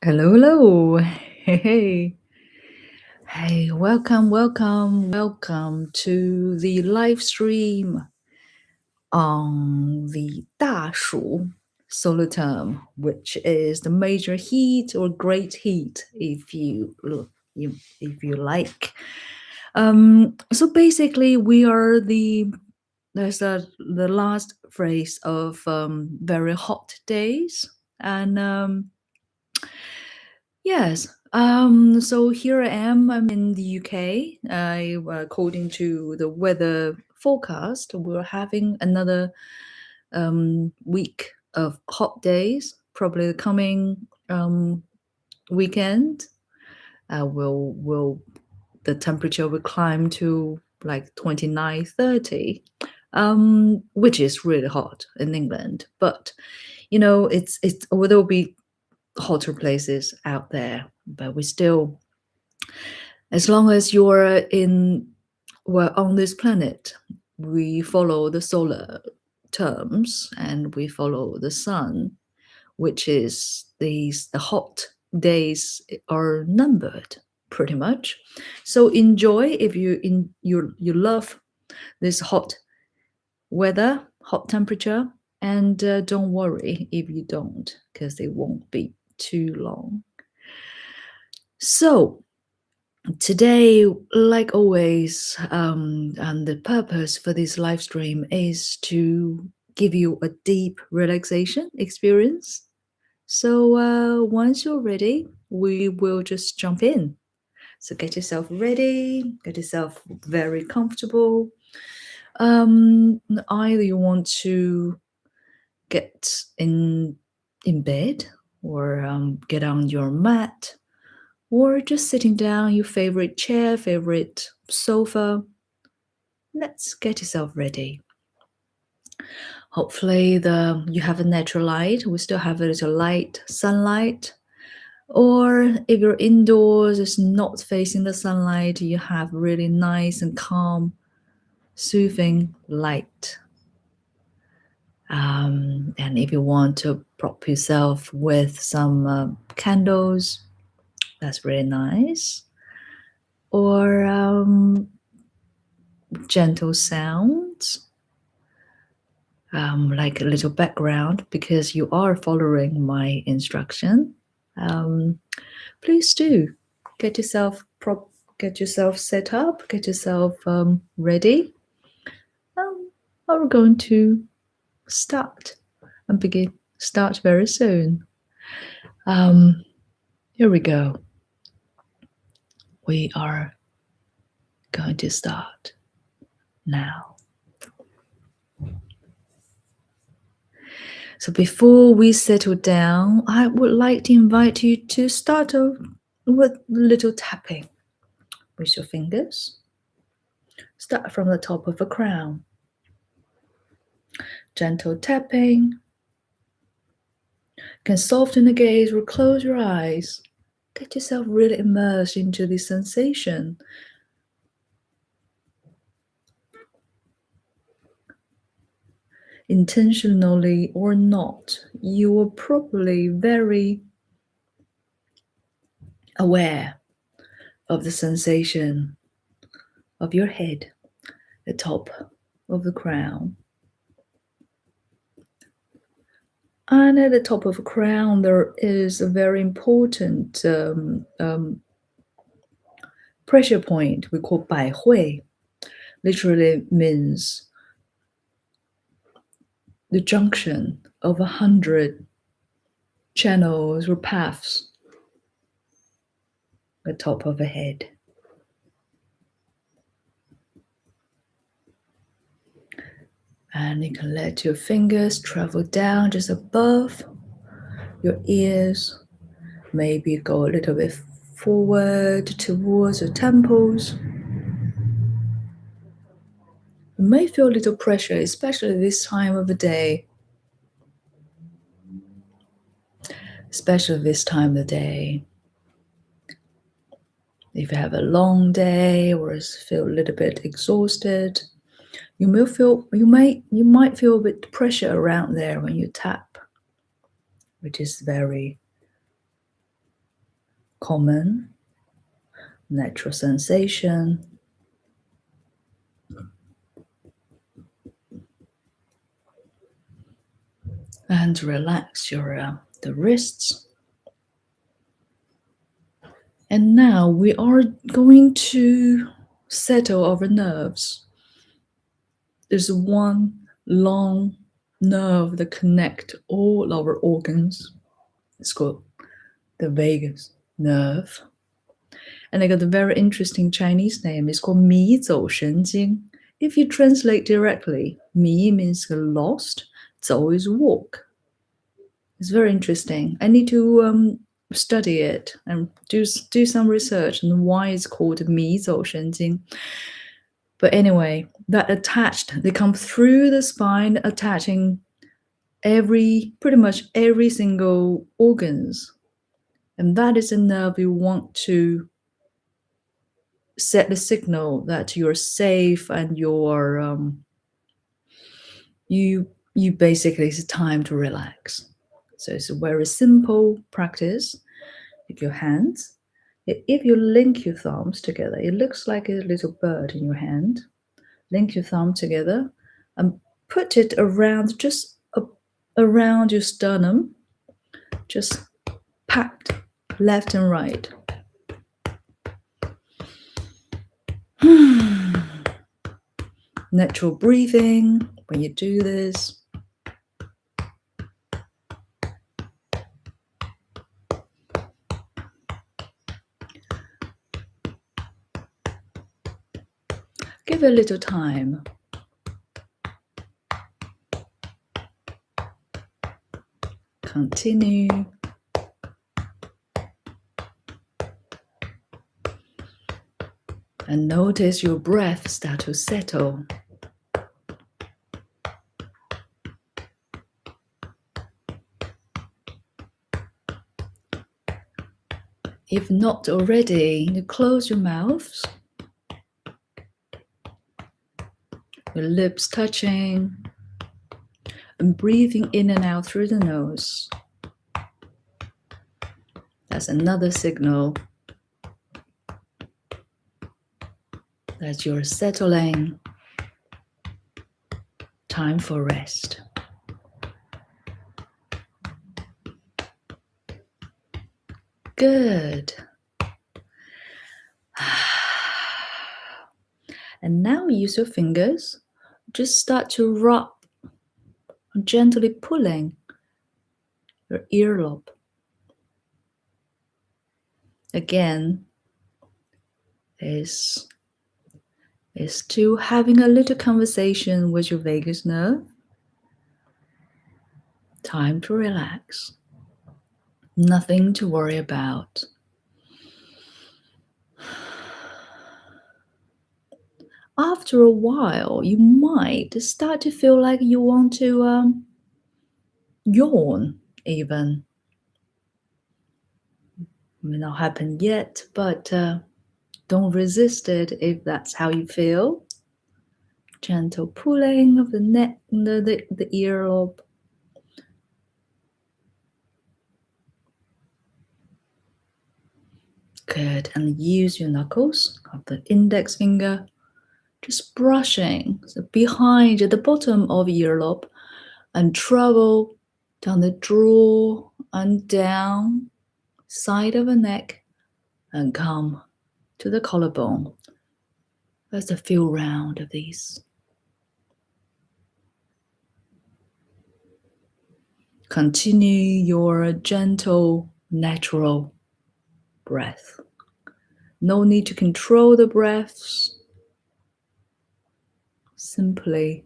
Hello, hello. Hey, hey, welcome to the live stream on the 大暑 solar term, which is the major heat or great heat, if you like. So basically, we are the last phrase of very hot days, and yes. So here I am. I'm in the UK. According to the weather forecast, we're having another week of hot days. Probably the coming weekend, will the temperature will climb to like 29, 30, which is really hot in England. But it's there will be hotter places out there, but we still, as long as we're on this planet, we follow the solar terms and we follow the sun, which is the hot days are numbered pretty much. So enjoy if you love this hot weather, hot temperature, and don't worry if you don't, because it won't be too long. So today, like always, and the purpose for this live stream is to give you a deep relaxation experience. So once you're ready, we will just jump in. So get yourself ready, get yourself very comfortable. Either you want to get in bed, or get on your mat, or just sitting down, your favorite chair, favorite sofa. Let's get yourself ready. Hopefully you have a natural light. We still have a little light, sunlight. Or if you're indoors, it's not facing the sunlight, you have really nice and calm, soothing light. And if you want to prop yourself with some candles, that's really nice. Or gentle sounds, like a little background, because you are following my instruction. Please do get yourself set up, get yourself ready. We're going to start very soon. Here we go. We are going to start now. So before we settle down, I would like to invite you to start with a little tapping with your fingers. Start from the top of the crown. Gentle tapping. You can soften the gaze or close your eyes. Get yourself really immersed into the sensation. Intentionally or not, you are probably very aware of the sensation of your head, the top of the crown. And at the top of the crown, there is a very important pressure point we call 百会, literally means the junction of 100 channels or paths at the top of the head. And you can let your fingers travel down just above your ears. Maybe go a little bit forward towards your temples. You may feel a little pressure, especially this time of the day. Especially this time of the day. If you have a long day or feel a little bit exhausted, you might feel a bit pressure around there when you tap, which is very common, natural sensation. And relax your the wrists. And now we are going to settle our nerves. There's one long nerve that connects all our organs. It's called the vagus nerve. And they got a very interesting Chinese name. It's called 迷走神经. If you translate directly, 迷 means lost, 走 is walk. It's very interesting. I need to study it and do some research on why it's called 迷走神经. But anyway, that attached, they come through the spine, attaching pretty much every single organs. And that is a nerve you want to set the signal that you're safe and you basically, it's time to relax. So it's a very simple practice. With your hands, if you link your thumbs together, it looks like a little bird in your hand. Link your thumb together and put it around, just around your sternum, just packed left and right. Natural breathing when you do this. Give it a little time. Continue. And notice your breath start to settle. If not already, you close your mouths. Your lips touching. And breathing in and out through the nose. That's another signal that you're settling. Time for rest. Good. And now use your fingers. Just start to rub, gently pulling your earlobe. Again, is to having a little conversation with your vagus nerve. Time to relax. Nothing to worry about. After a while, you might start to feel like you want to yawn even. May not happen yet, but don't resist it if that's how you feel. Gentle pulling of the neck, the earlobe. Good, and use your knuckles of the index finger, just brushing behind at the bottom of earlobe and travel down the jaw and down side of the neck and come to the collarbone. There's a few round of these. Continue your gentle, natural breath. No need to control the breaths. Simply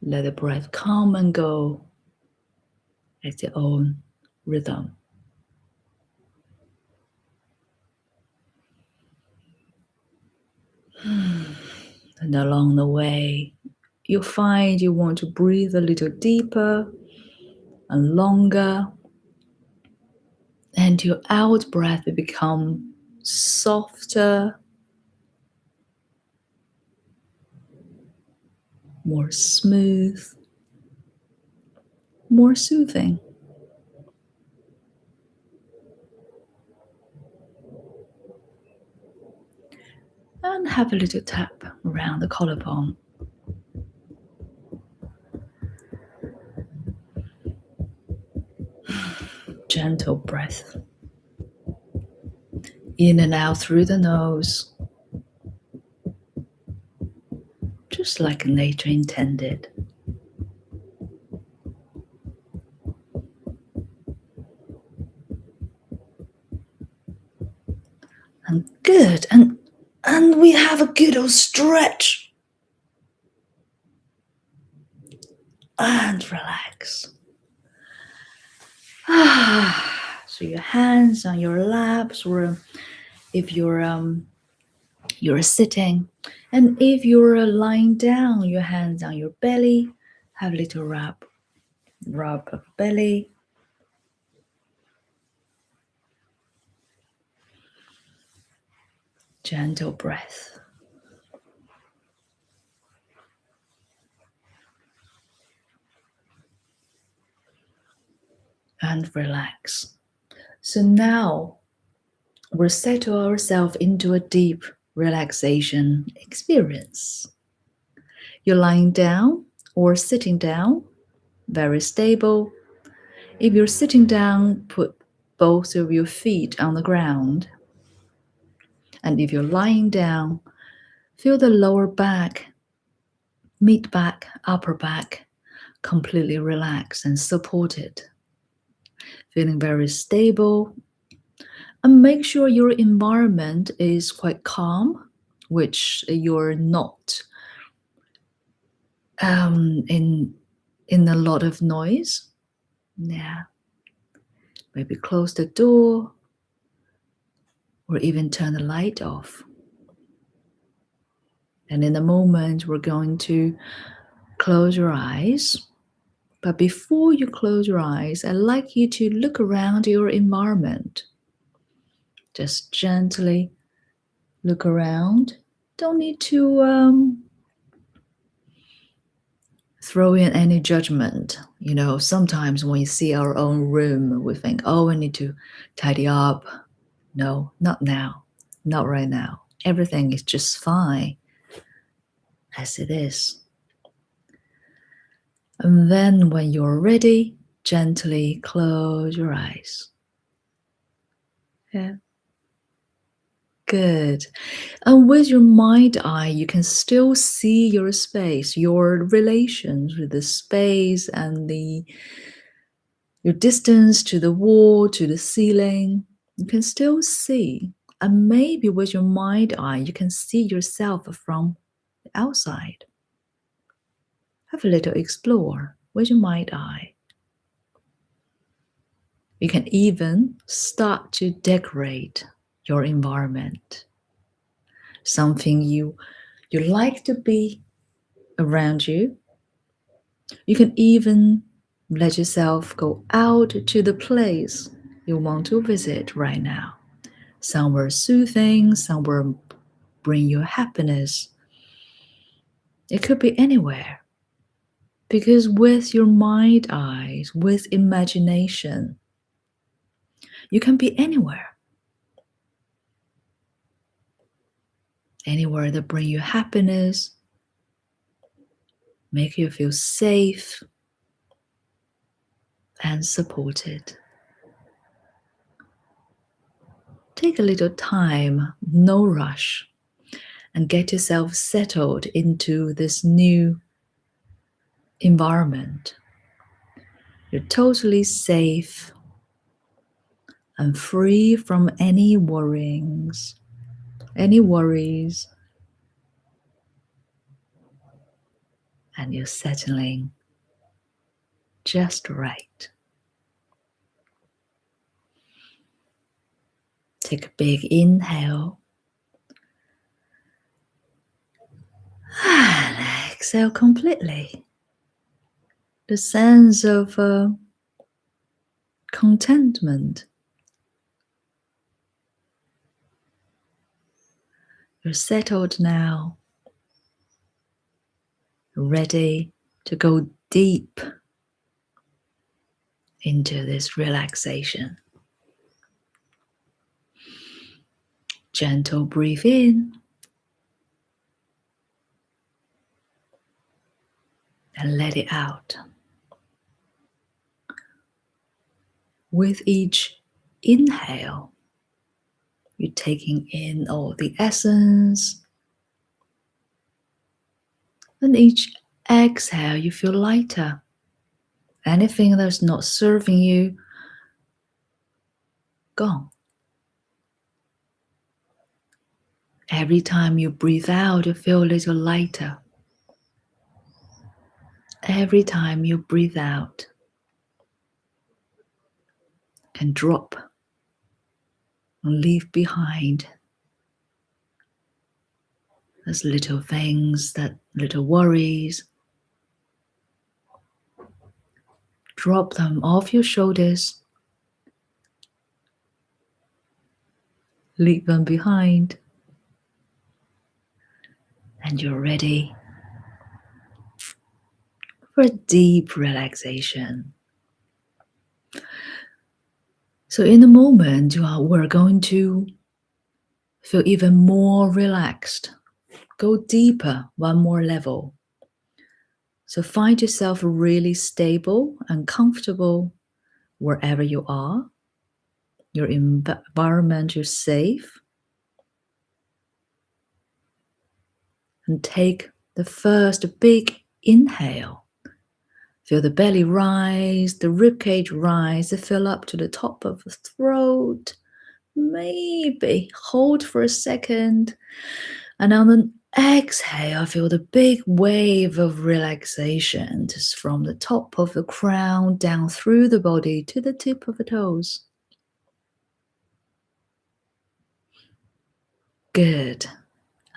let the breath come and go at their own rhythm. And along the way, you'll find you want to breathe a little deeper and longer. And your out breath will become softer, more smooth, more soothing. have a little tap around the collarbone. Gentle breath. In and out through the nose. Just like nature intended. And good. And we have a good old stretch. And relax. So your hands on your laps, or if you're sitting, and if you're lying down, your hands on your belly, have a little rub of belly. Gentle breath. And relax. So now we'll settle ourselves into a deep relaxation experience. You're lying down or sitting down, very stable. If you're sitting down, put both of your feet on the ground. And if you're lying down, feel the lower back, mid back, upper back completely relaxed and supported. Feeling very stable. And make sure your environment is quite calm, which you're not in a lot of noise. Yeah. Maybe close the door or even turn the light off. And in a moment, we're going to close your eyes. But before you close your eyes, I'd like you to look around your environment. Just gently look around. Don't need to throw in any judgment. You know, sometimes when you see our own room, we think, oh, I need to tidy up. No, not now. Not right now. Everything is just fine as it is. And then when you're ready, gently close your eyes. Yeah. Good. And with your mind eye, you can still see your space, your relations with the space and your distance to the wall, to the ceiling. You can still see. And maybe with your mind eye, you can see yourself from the outside. Have a little explore with your mind eye. You can even start to decorate your environment. Something you like to be around you. You can even let yourself go out to the place you want to visit right now. Somewhere soothing, somewhere bring you happiness. It could be anywhere. Because with your mind eyes, with imagination, you can be anywhere. Anywhere that bring you happiness, make you feel safe and supported. Take a little time, no rush, and get yourself settled into this new environment. You're totally safe and free from any worries, and you're settling just right. Take a big inhale and exhale completely. The sense of contentment. You're settled now, ready to go deep into this relaxation. Gentle breathe in and let it out. With each inhale, you're taking in all the essence. And each exhale, you feel lighter. Anything that's not serving you, gone. Every time you breathe out, you feel a little lighter. Every time you breathe out, can drop and leave behind those little things, that little worries. Drop them off your shoulders. Leave them behind. And you're ready for a deep relaxation. So in a moment, we're going to feel even more relaxed. Go deeper, one more level. So find yourself really stable and comfortable wherever you are. Your environment is safe. And take the first big inhale. Feel the belly rise, the ribcage rise, fill up to the top of the throat. Maybe hold for a second. And on an exhale, feel the big wave of relaxation just from the top of the crown down through the body to the tip of the toes. Good.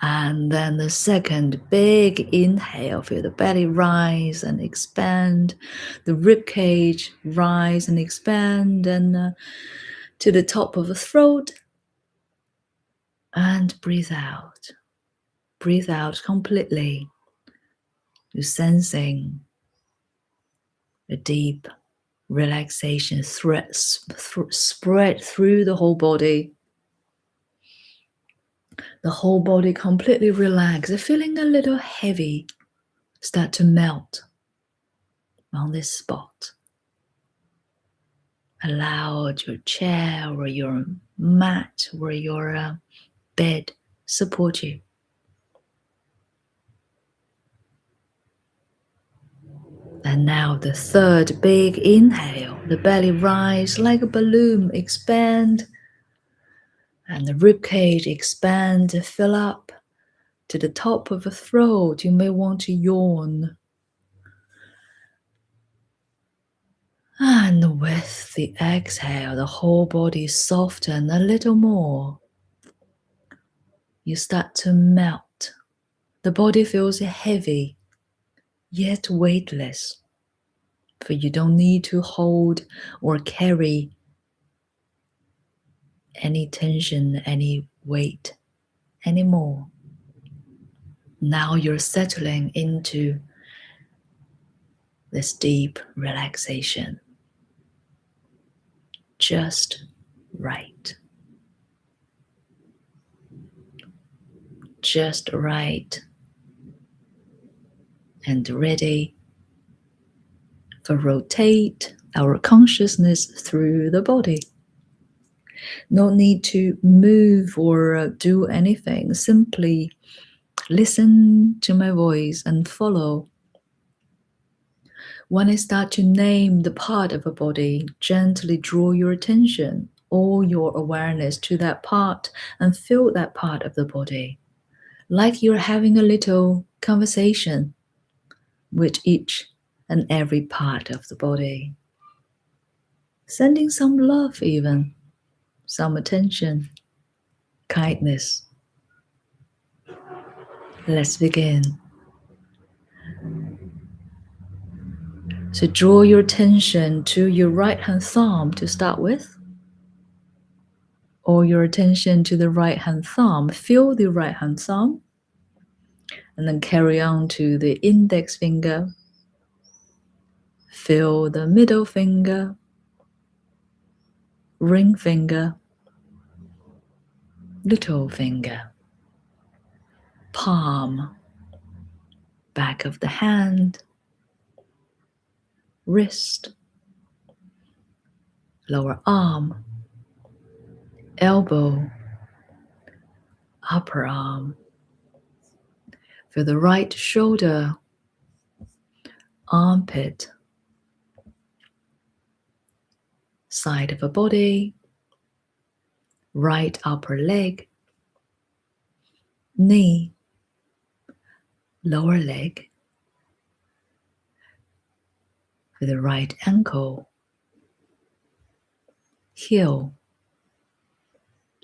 And then the second big inhale, feel the belly rise and expand, the rib cage rise and expand, and to the top of the throat. And breathe out. Breathe out completely. You're sensing a deep relaxation spread through the whole body. The whole body completely relaxed, feeling a little heavy, start to melt on this spot. Allow your chair or your mat or your bed support you. And now the third big inhale, the belly rise like a balloon, expand, and the ribcage expand, fill up to the top of the throat. You may want to yawn. And with the exhale, the whole body softens a little more. You start to melt. The body feels heavy, yet weightless. For you don't need to hold or carry any tension, any weight anymore. Now you're settling into this deep relaxation. Just right. Just right. And ready for rotate our consciousness through the body. No need to move or do anything. Simply listen to my voice and follow. When I start to name the part of a body, gently draw your attention or your awareness to that part and feel that part of the body, like you're having a little conversation with each and every part of the body. Sending some love even, some attention, kindness. Let's begin. So draw your attention to your right hand thumb to start with, or your attention to the right hand thumb. Feel the right hand thumb, and then carry on to the index finger. Feel the middle finger, ring finger, little finger, palm, back of the hand, wrist, lower arm, elbow, upper arm. Feel the right shoulder, armpit, side of the body, right upper leg, knee, lower leg, with the right ankle, heel,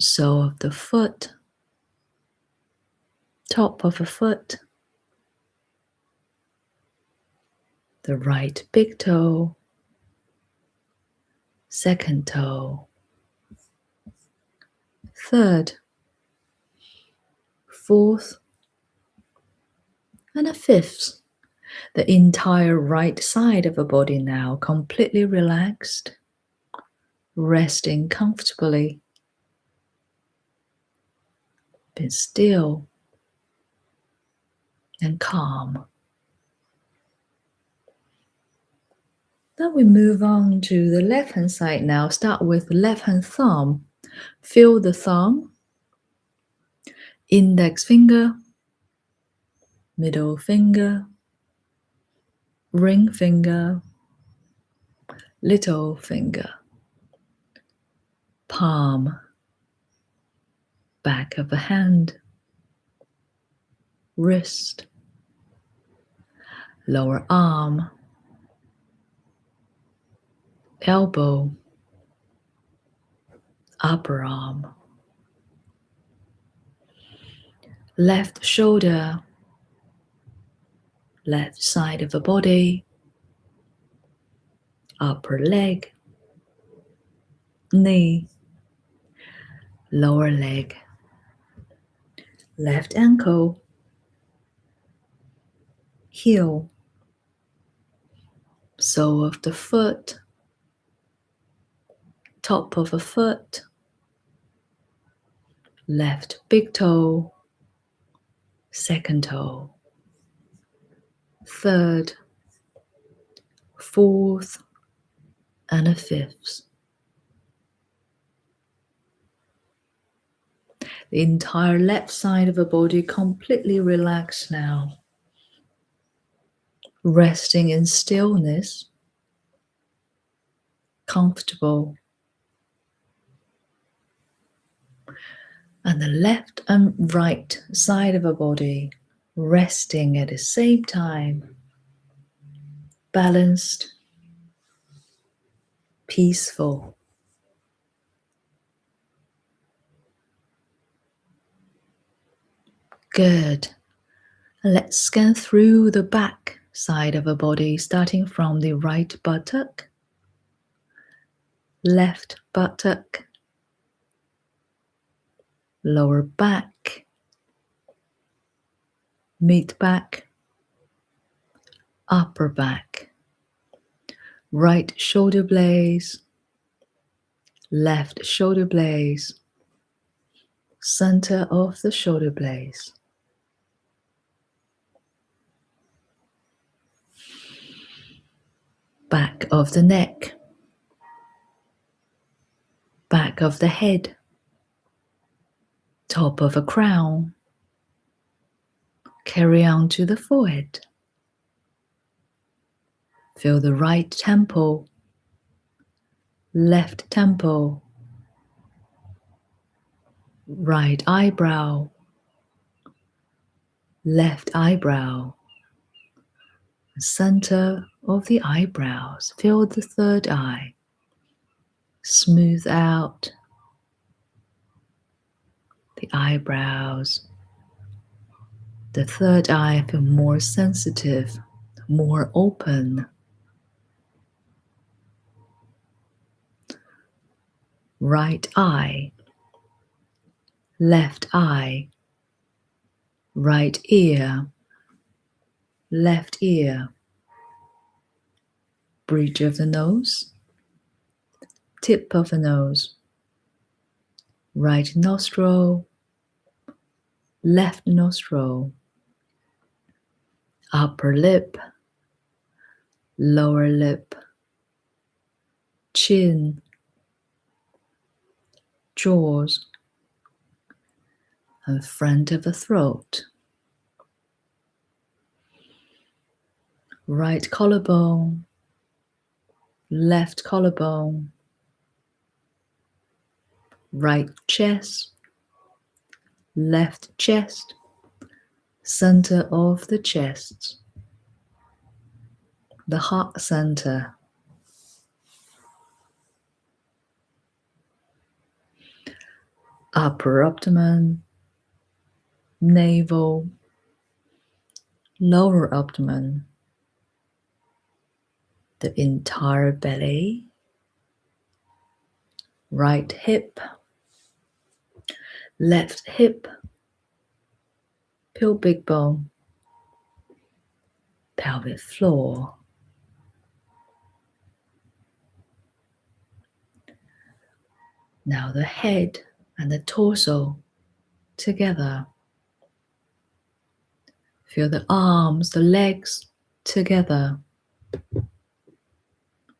sole of the foot, top of the foot, the right big toe, second toe, third, fourth, and a fifth. The entire right side of the body now completely relaxed, resting comfortably, being still and calm. Then we move on to the left hand side now. Start with left hand thumb. Feel the thumb, index finger, middle finger, ring finger, little finger, palm, back of the hand, wrist, lower arm, elbow, upper arm, left shoulder, left side of the body, upper leg, knee, lower leg, left ankle, heel, sole of the foot, top of the foot, left big toe, second toe, third, fourth, and a fifth. The entire left side of the body completely relaxed now, resting in stillness, comfortable. And the left and right side of the body resting at the same time, balanced, peaceful. Good. Let's scan through the back side of the body, starting from the right buttock, left buttock, lower back, mid back, upper back, right shoulder blades, left shoulder blades, center of the shoulder blades. Back of the neck, back of the head, top of a crown, carry on to the forehead. Feel the right temple, left temple, right eyebrow, left eyebrow, center of the eyebrows. Feel the third eye. Smooth out the eyebrows. The third eye feel more sensitive, more open. Right eye, left eye, right ear, left ear, bridge of the nose, tip of the nose, right nostril, left nostril, upper lip, lower lip, chin, jaws, and front of the throat. Right collarbone, left collarbone, right chest, left chest, center of the chest, the heart center, upper abdomen, navel, lower abdomen, the entire belly, right hip, left hip, pubic bone, pelvic floor. Now the head and the torso together. Feel the arms, the legs together.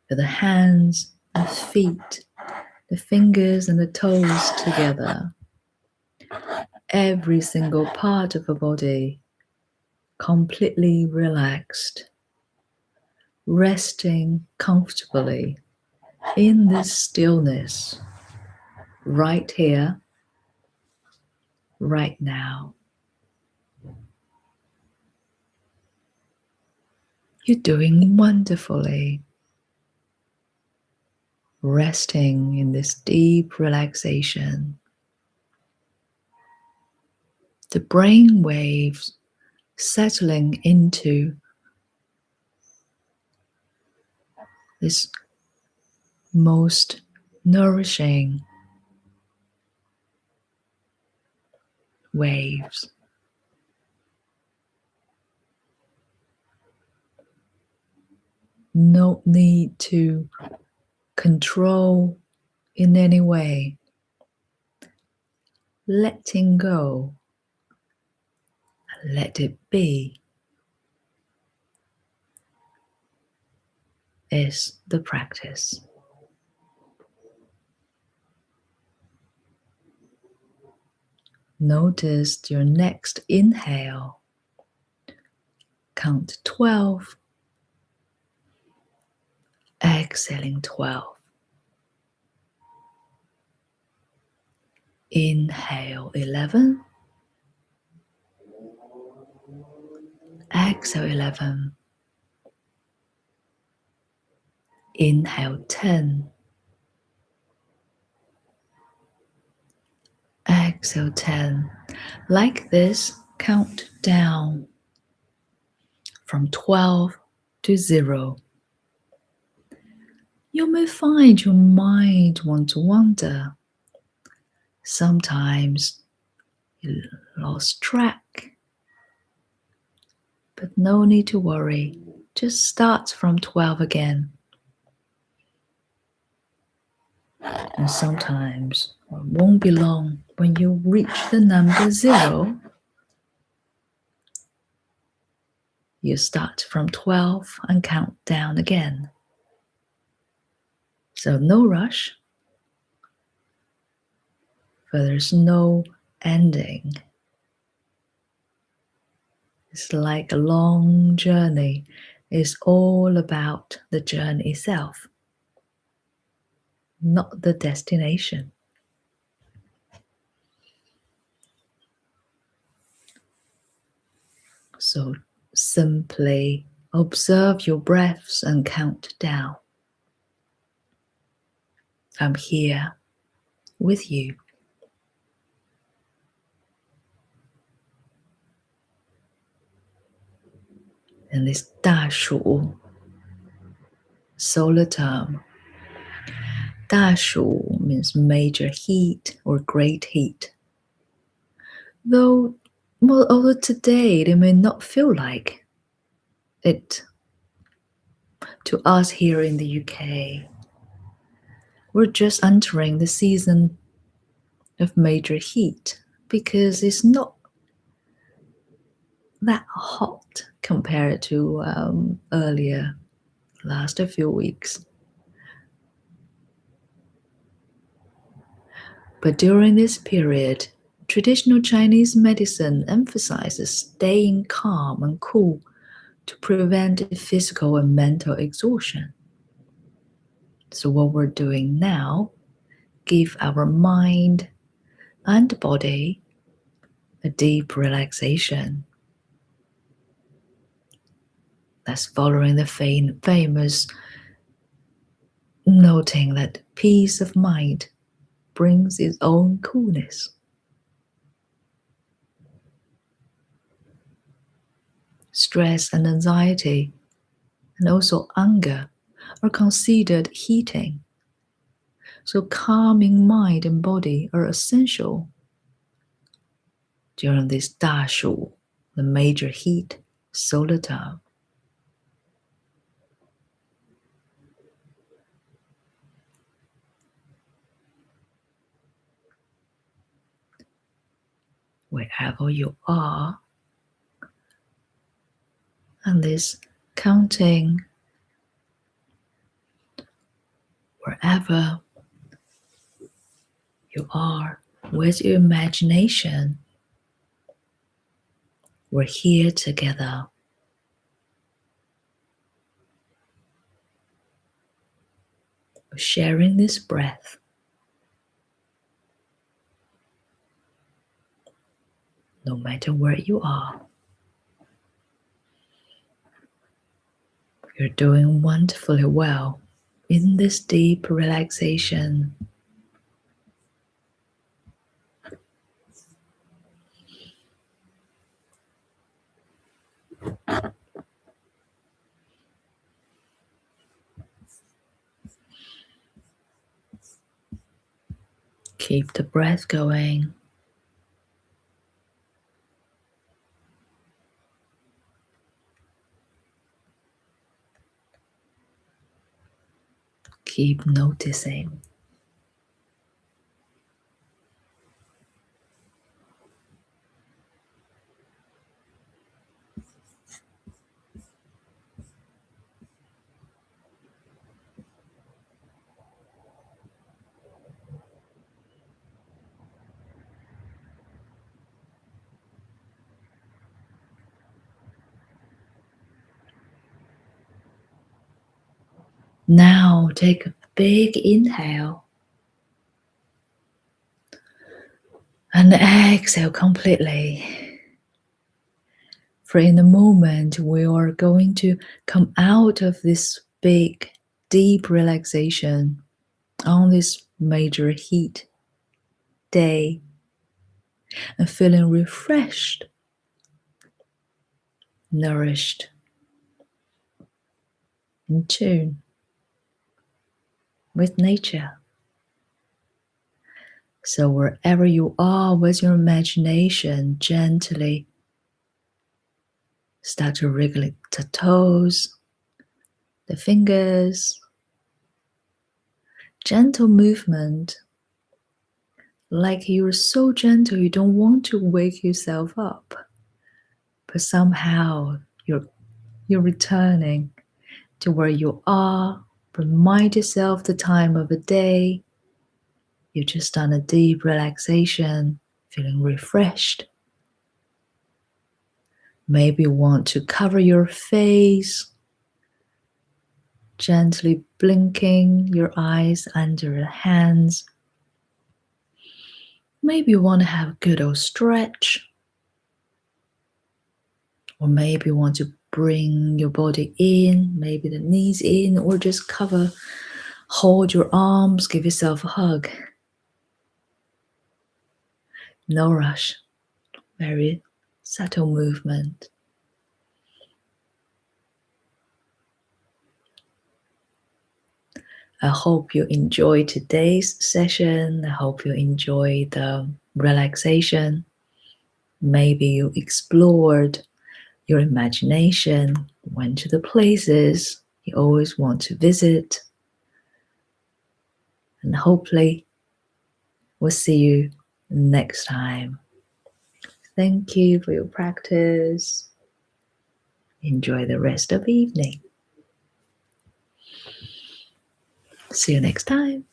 Feel the hands, the feet, the fingers and the toes together. Every single part of the body completely relaxed, resting comfortably in this stillness, right here, right now. You're doing wonderfully, resting in this deep relaxation. The brain waves settling into this most nourishing waves. No need to control in any way. Letting go, let it be, is the practice. Notice your next inhale. Count 12. Exhaling 12. Inhale 11. Exhale 11. Inhale 10. Exhale 10. Like this, count down from 12 to 0. You may find your mind want to wander. Sometimes you lost track. But no need to worry. Just start from 12 again. And sometimes it won't be long when you reach the number 0. You start from 12 and count down again. So no rush, for there's no ending. It's like a long journey. It's all about the journey itself, not the destination. So simply observe your breaths and count down. I'm here with you. And this 大暑 solar term. 大暑 means major heat or great heat. Although today it may not feel like it to us here in the UK. We're just entering the season of major heat because it's not that hot compared to earlier last a few weeks. But during this period, traditional Chinese medicine emphasizes staying calm and cool to prevent physical and mental exhaustion. So what we're doing now, give our mind and body a deep relaxation. That's following the famous noting that peace of mind brings its own coolness. Stress and anxiety, and also anger, are considered heating. So calming mind and body are essential during this Dashu, the major heat solar time. Wherever you are, and this counting wherever you are with your imagination, we're here together. We're sharing this breath. No matter where you are, you're doing wonderfully well in this deep relaxation. Keep the breath going. Keep noticing. Now take a big inhale and exhale completely. For in a moment, we are going to come out of this big, deep relaxation on this major heat day and feeling refreshed, nourished, in tune with nature. So wherever you are with your imagination, gently start to wriggle the toes, the fingers, gentle movement, like you're so gentle you don't want to wake yourself up, but somehow you're returning to where you are. Remind yourself the time of the day. You've just done a deep relaxation, feeling refreshed. Maybe you want to cover your face, gently blinking your eyes under the hands. Maybe you want to have a good old stretch. Or maybe you want to bring your body in, maybe the knees in, or just hold your arms, give yourself a hug. No rush, very subtle movement. I hope you enjoyed today's session. I hope you enjoyed the relaxation. Maybe you explored your imagination, went to the places you always want to visit. And hopefully we'll see you next time. Thank you for your practice. Enjoy the rest of the evening. See you next time.